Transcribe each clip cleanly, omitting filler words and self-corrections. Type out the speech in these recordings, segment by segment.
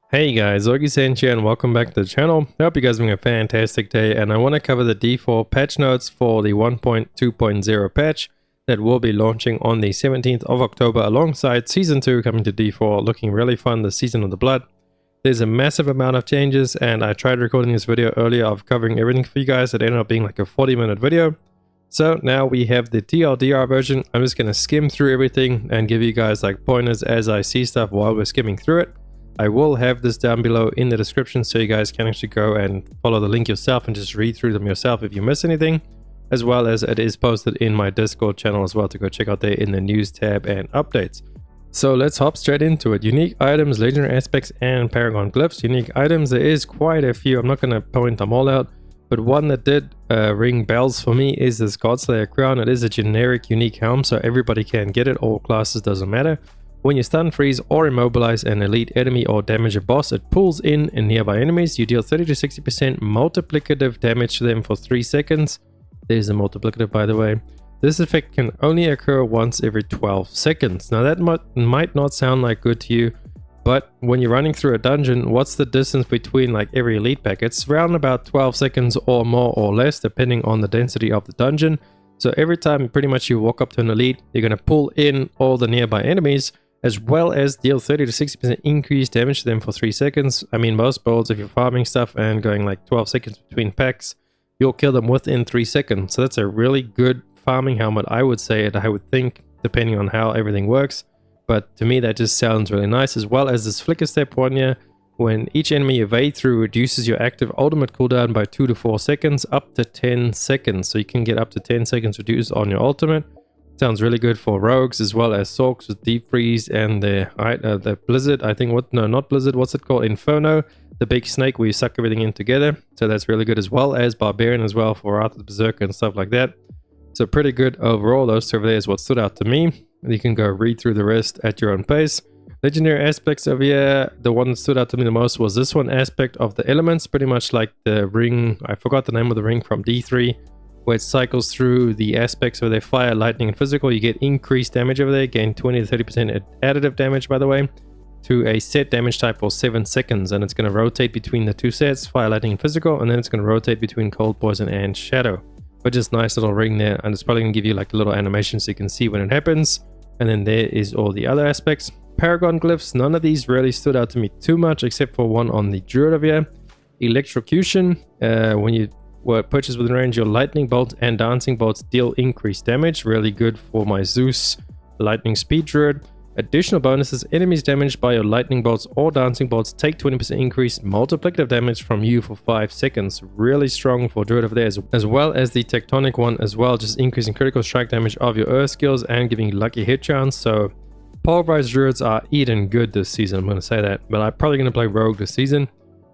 Hey guys, Augiesaint here and welcome back to the channel. I hope you guys are having a fantastic day, and I want to cover the D4 patch notes for the 1.2.0 patch that will be launching on the 17th of October alongside Season 2 coming to D4, looking really fun, the Season of the Blood. There's a massive amount of changes, and I tried recording this video earlier of covering everything for you guys. It ended up being like a 40-minute video. So now we have the TLDR version. I'm just going to skim through everything and give you guys like pointers as I see stuff while we're skimming through it. I will have this down below in the description so you guys can actually go and follow the link yourself and just read through them yourself if you miss anything, as well as it is posted in my Discord channel as well to go check out there in the news tab and updates. So let's hop straight into it. Unique items, legendary aspects, and paragon glyphs. Unique items, there is quite a few. I'm not going to point them all out, but one that did ring bells for me is this Godslayer crown. It is a generic unique helm, so everybody can get it. All classes, doesn't matter. When you stun, freeze, or immobilize an elite enemy or damage a boss, it pulls in nearby enemies. You deal 30 to 60% multiplicative damage to them for 3 seconds. There's a multiplicative, by the way. This effect can only occur once every 12 seconds. Now that might not sound like good to you, but when you're running through a dungeon, what's the distance between like every elite pack? It's around about 12 seconds or more or less, depending on the density of the dungeon. So every time pretty much you walk up to an elite, you're going to pull in all the nearby enemies, as well as deal 30 to 60% increased damage to them for 3 seconds. I mean, most builds, if you're farming stuff and going like 12 seconds between packs, you'll kill them within 3 seconds. So that's a really good farming helmet, I would say, and I would think, depending on how everything works. But to me, that just sounds really nice, as well as this flicker step one here. When each enemy you evade through reduces your active ultimate cooldown by 2 to 4 seconds, up to 10 seconds. So you can get up to 10 seconds reduced on your ultimate. Sounds really good for rogues as well as sorks with deep freeze and the blizzard. I think not blizzard, what's it called? Inferno, the big snake where you suck everything in together. So that's really good, as well as barbarian as well for Wrath of the Berserker and stuff like that. So pretty good overall. Those two over there is what stood out to me. You can go read through the rest at your own pace. Legendary aspects over here, the one that stood out to me the most was this one, aspect of the elements, pretty much like the ring. I forgot the name of the ring from D3. Where it cycles through the aspects of their fire, lightning, and physical. You get increased damage over there, gain 20 to 30% additive damage, by the way, to a set damage type for 7 seconds. And it's going to rotate between the two sets, fire, lightning, and physical, and then it's going to rotate between cold, poison, and shadow. But just nice little ring there, and it's probably going to give you like a little animation so you can see when it happens. And then there is all the other aspects. Paragon glyphs, none of these really stood out to me too much, except for one on the druid over here. Electrocution, when you purchase within range, your lightning bolts and dancing bolts deal increased damage. Really good for my Zeus lightning speed druid. Additional bonuses: enemies damaged by your lightning bolts or dancing bolts take 20% increased multiplicative damage from you for 5 seconds. Really strong for druid over there, as well as the tectonic one as well, just increasing critical strike damage of your earth skills and giving you lucky hit chance. So pulverized druids are eating good this season, I'm going to say that, but I'm probably going to play rogue this season.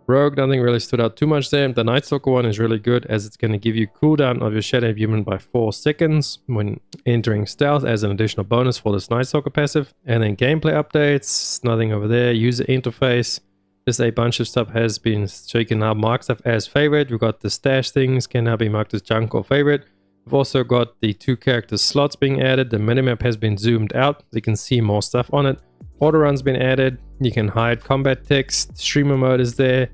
Rogue, nothing really stood out too much there. The Night Stalker one is really good, as it's going to give you cooldown of your Shadow Human by 4 seconds when entering stealth as an additional bonus for this Night Stalker passive. And then gameplay updates, nothing over there. User interface, just a bunch of stuff has been shaken up. Mark stuff as favorite. We've got the stash things can now be marked as junk or favorite. We've also got the 2 character slots being added. The minimap has been zoomed out, so you can see more stuff on it. Auto run's been added. You can hide combat text. Streamer mode is there,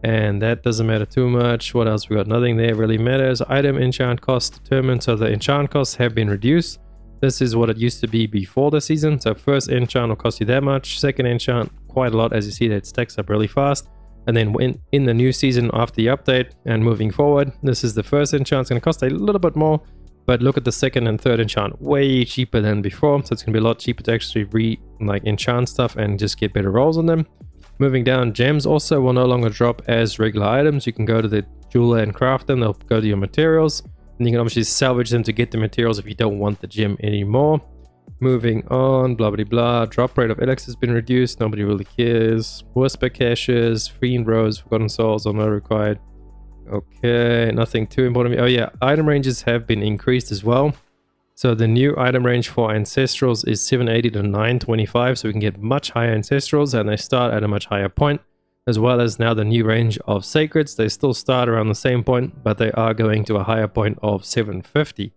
and that doesn't matter too much. What else? We got nothing there really matters. Item enchant cost determined, so the enchant costs have been reduced. This is what it used to be before the season. So first enchant will cost you that much. Second enchant quite a lot, as you see that stacks up really fast. And then in the new season after the update and moving forward, this is the first enchant. It's going to cost a little bit more. But look at the second and third enchant, way cheaper than before. So it's going to be a lot cheaper to actually enchant stuff and just get better rolls on them. Moving down, gems also will no longer drop as regular items. You can go to the jeweler and craft them. They'll go to your materials. And you can obviously salvage them to get the materials if you don't want the gem anymore. Moving on, blah, blah, blah. Drop rate of elixir has been reduced. Nobody really cares. Whisper caches, Fiend Rose, Forgotten Souls are not required. Okay, nothing too important. Oh yeah, item ranges have been increased as well. So the new item range for ancestrals is 780 to 925, so we can get much higher ancestrals, and they start at a much higher point. As well as now the new range of sacreds, they still start around the same point, but they are going to a higher point of 750.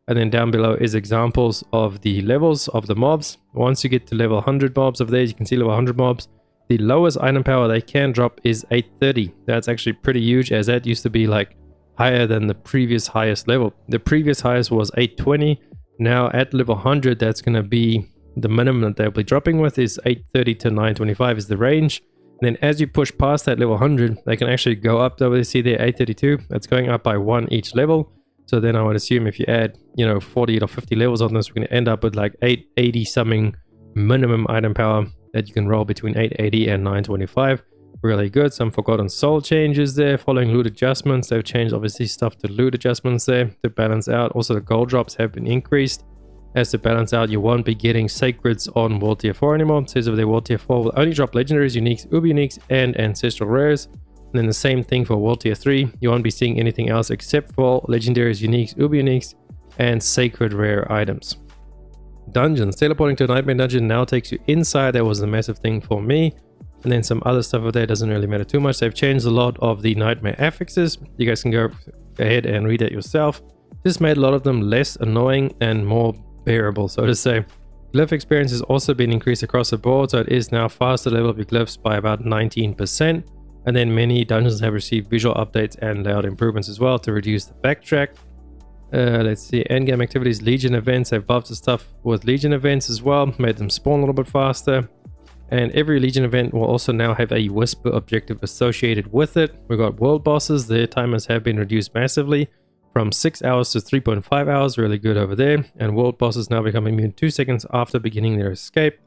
And then down below is examples of the levels of the mobs. Once you get to level 100 mobs of these, you can see level 100 mobs. The lowest item power they can drop is 830. That's actually pretty huge, as that used to be like higher than the previous highest level. The previous highest was 820. Now at level 100, that's going to be the minimum that they'll be dropping with is 830 to 925 is the range. And then as you push past that level 100, they can actually go up. Over there, see there, 832. That's going up by 1 each level. So then I would assume if you add, 40 or 50 levels on this, we're going to end up with like 880 something minimum item power that you can roll between 880 and 925. Really good. Some Forgotten Soul changes there following loot adjustments. They've changed obviously stuff to loot adjustments there to balance out. Also the gold drops have been increased. As to balance out, you won't be getting sacreds on World Tier 4 anymore. It says over there World Tier 4 will only drop legendaries, uniques, uber uniques, and ancestral rares. And then the same thing for World Tier 3. You won't be seeing anything else except for legendaries, uniques, uber uniques, and sacred rare items. Dungeons. Teleporting to a nightmare dungeon now takes you inside. That was a massive thing for me. And then some other stuff over there doesn't really matter too much. They've changed a lot of the nightmare affixes. You guys can go ahead and read it yourself. This made a lot of them less annoying and more bearable, so to say. Glyph experience has also been increased across the board, so it is now faster level of your glyphs by about 19%. And then many dungeons have received visual updates and layout improvements as well to reduce the backtrack. Let's see, endgame activities, Legion events. They've buffed the stuff with Legion events as well, made them spawn a little bit faster. And every Legion event will also now have a Whisper objective associated with it. We've got world bosses. Their timers have been reduced massively from 6 hours to 3.5 hours. Really good over there. And world bosses now become immune 2 seconds after beginning their escape.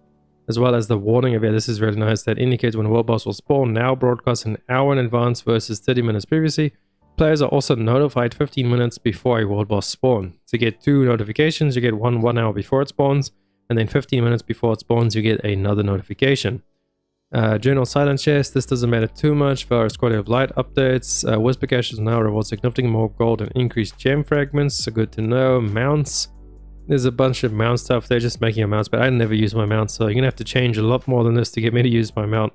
As well as the warning event. This is really nice. That indicates when a world boss will spawn. Now broadcast an hour in advance versus 30 minutes previously. Players are also notified 15 minutes before a world boss spawn. To get 2 notifications, you get one 1 hour before it spawns. And then 15 minutes before it spawns, you get another notification. Journal Silent Chest, this doesn't matter too much. Virus Quality of Light updates. Whisper Caches now reward significantly more gold and increased gem fragments, so good to know. Mounts. There's a bunch of mount stuff. They're just making a mounts, but I never use my mount, so you're going to have to change a lot more than this to get me to use my mount.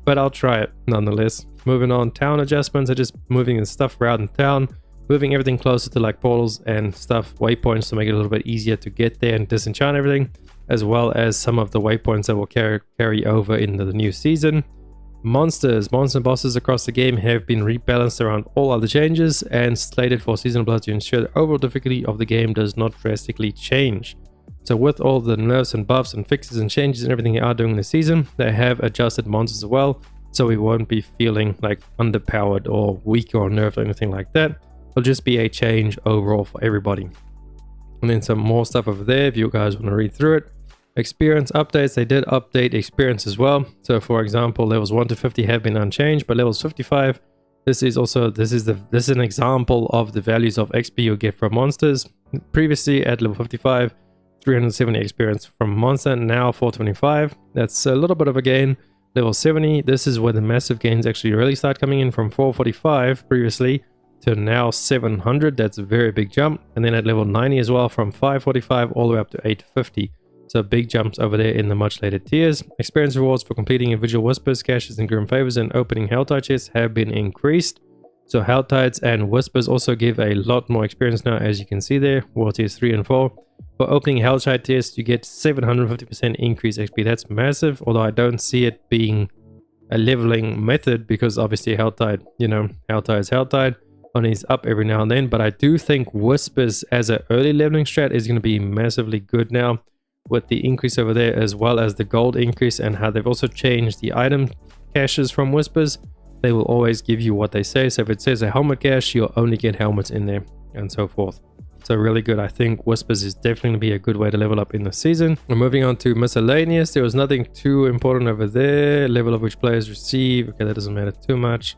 But I'll try it nonetheless. Moving on, town adjustments are just moving the stuff around in town. Moving everything closer to like portals and stuff, waypoints to make it a little bit easier to get there and disenchant everything. As well as some of the waypoints that will carry over into the new season. Monsters and bosses across the game have been rebalanced around all other changes and slated for Season Plus to ensure the overall difficulty of the game does not drastically change. So with all the nerfs and buffs and fixes and changes and everything they are doing this season, they have adjusted monsters as well, so we won't be feeling like underpowered or weak or nerfed or anything like that. It'll just be a change overall for everybody. And then some more stuff over there if you guys want to read through it. Experience updates, they did update experience as well. So for example, levels 1 to 50 have been unchanged, but levels 55, this is an example of the values of XP you get from monsters. Previously at level 55, 370 experience from monster, now 425. That's a little bit of a gain. Level 70, this is where the massive gains actually really start coming in, from 445 previously to now 700. That's a very big jump. And then at level 90 as well, from 545 all the way up to 850. So big jumps over there in the much later tiers. Experience rewards for completing individual whispers, caches, and grim favors and opening Helltide chests have been increased. So Helltides and whispers also give a lot more experience now, as you can see there. World tiers 3 and 4. For opening Helltide chests, you get 750% increase XP. That's massive, although I don't see it being a leveling method because obviously Helltide, Helltide is Helltide. Only is up every now and then. But I do think whispers as an early leveling strat is going to be massively good now, with the increase over there as well as the gold increase, and how they've also changed the item caches from whispers. They will always give you what they say. So if it says a helmet cache, you'll only get helmets in there and so forth. So really good. I think whispers is definitely going to be a good way to level up in the season. We're moving on to miscellaneous. There was nothing too important over there. Level of which players receive. Okay, that doesn't matter too much.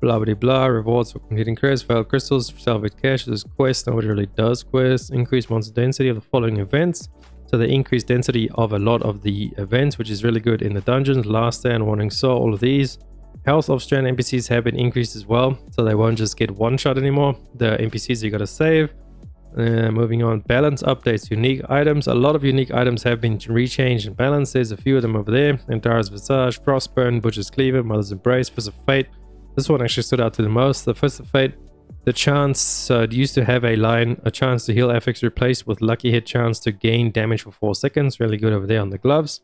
Blah blah blah. Rewards for completing quests, failed crystals, salvage caches, quests. Nobody really does quests. Increased monster density of the following events. So the increased density of a lot of the events, which is really good in the dungeons. Last Stand, Warning Soul, all of these. Health of strand NPCs have been increased as well, so they won't just get one shot anymore. The NPCs you gotta save. Moving on, balance updates, unique items. A lot of unique items have been rechanged and balanced. There's a few of them over there. Antara's Visage, Frostburn, Butcher's Cleaver, Mother's Embrace, Fist of Fate. This one actually stood out to the most. The Fist of Fate. The chance, so it used to have a line, a chance to heal affix replaced with lucky hit chance to gain damage for 4 seconds. Really good over there on the gloves.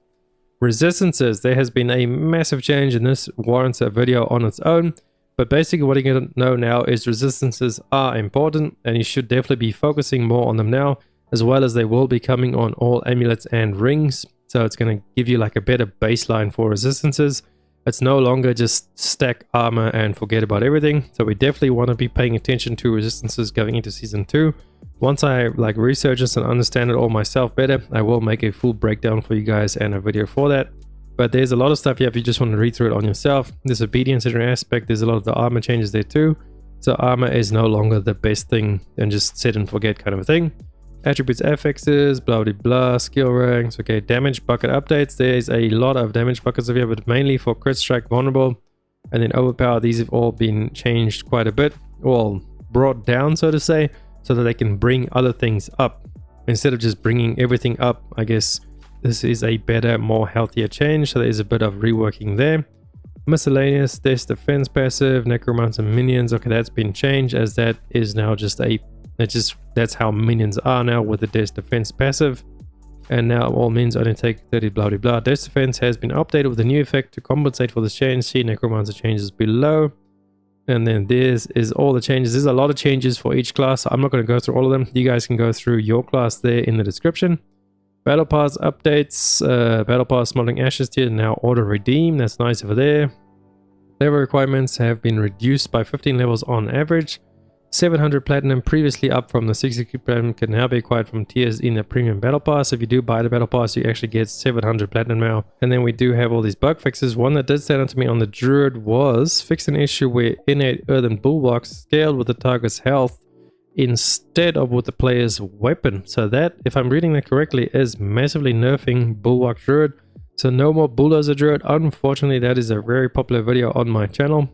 Resistances, there has been a massive change, and this warrants a video on its own. But basically what you're going to know now is resistances are important, and you should definitely be focusing more on them now, as well as they will be coming on all amulets and rings. So it's going to give you like a better baseline for resistances. It's no longer just stack armor and forget about everything. So we definitely want to be paying attention to resistances going into season 2. Once I like research this and understand it all myself better, I will make a full breakdown for you guys and a video for that. But there's a lot of stuff here if you just want to read through it on yourself. There's obedience in your aspect. There's a lot of the armor changes there too. So armor is no longer the best thing than just set and forget kind of a thing. Attributes, affixes, blah blah blah, skill ranks. Okay, damage bucket updates. There's a lot of damage buckets over here, but mainly for crit strike, vulnerable, and then overpower. These have all been changed quite a bit, well, brought down so to say, so that they can bring other things up instead of just bringing everything up. I guess this is a better, more healthier change, so there is a bit of reworking there. Miscellaneous, there's defense passive, necromancer minions. Okay, that's been changed, as that is now just a that's how minions are now with the Death Defense passive. And now all minions only take 30 blah blah blah. Death Defense has been updated with a new effect to compensate for this change. See necromancer changes below. And then this is all the changes. There's a lot of changes for each class. I'm not going to go through all of them. You guys can go through your class there in the description. Battle Pass updates. Battle Pass Smoldering Ashes tier now auto redeem. That's nice over there. Level requirements have been reduced by 15 levels on average. 700 platinum, previously up from the 60 platinum, can now be acquired from tiers in the premium battle pass. If you do buy the battle pass, you actually get 700 platinum now. And then we do have all these bug fixes. One that did stand out to me on the druid was fix an issue where innate earthen bulwarks scaled with the target's health instead of with the player's weapon. So that, if I'm reading that correctly, is massively nerfing bulwark druid. So no more bulldozer druid. Unfortunately, that is a very popular video on my channel,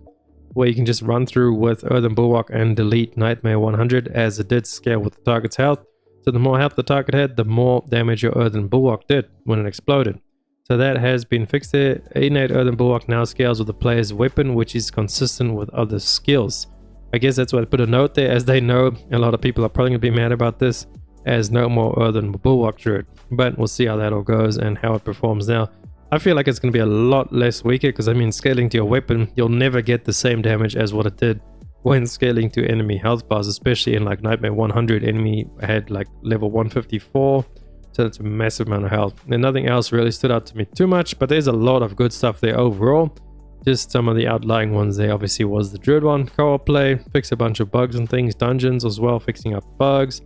where you can just run through with Earthen Bulwark and delete Nightmare 100, as it did scale with the target's health. So the more health the target had, the more damage your Earthen Bulwark did when it exploded. So that has been fixed there. Innate Earthen Bulwark now scales with the player's weapon, which is consistent with other skills. I guess that's why I put a note there, as they know a lot of people are probably going to be mad about this, as no more Earthen Bulwark Druid. But we'll see how that all goes and how it performs now. I feel like it's going to be a lot less weaker, because I mean, scaling to your weapon, you'll never get the same damage as what it did when scaling to enemy health bars, especially in like Nightmare 100. Enemy had like level 154, so that's a massive amount of health. And nothing else really stood out to me too much, but there's a lot of good stuff there overall. Just some of the outlying ones there obviously was the Druid one. Co-op play, fix a bunch of bugs and things. Dungeons as well, fixing up bugs.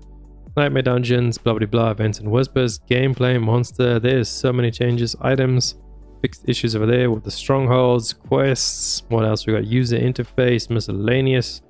Nightmare dungeons, blah blah blah, events and whispers, gameplay, monster. There's so many changes. Items, fixed issues over there with the strongholds, quests. What else we got? User interface, miscellaneous,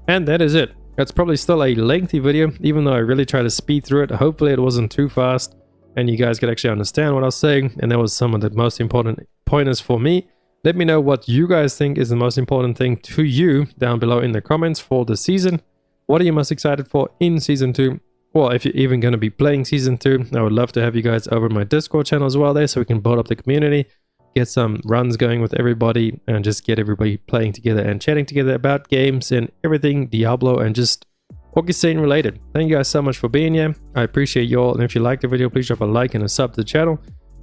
and that is it. That's probably still a lengthy video, even though I really try to speed through it. Hopefully it wasn't too fast and you guys could actually understand what I was saying, and that was some of the most important pointers for me. Let me know what you guys think is the most important thing to you down below in the comments for the season. What are you most excited for in season 2? Well, if you're even going to be playing season 2, I would love to have you guys over my Discord channel as well there, so we can build up the community, get some runs going with everybody, and just get everybody playing together and chatting together about games and everything Diablo and just Augiesaint related. Thank you guys so much for being here. I appreciate you all, and if you liked the video, please drop a like and a sub to the channel.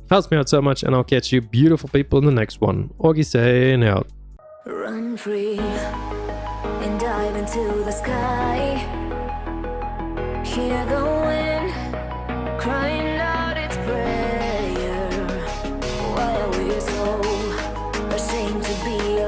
Helps me out so much, and I'll catch you beautiful people in the next one. Augiesaint out. Run free and dive into the sky. Hear the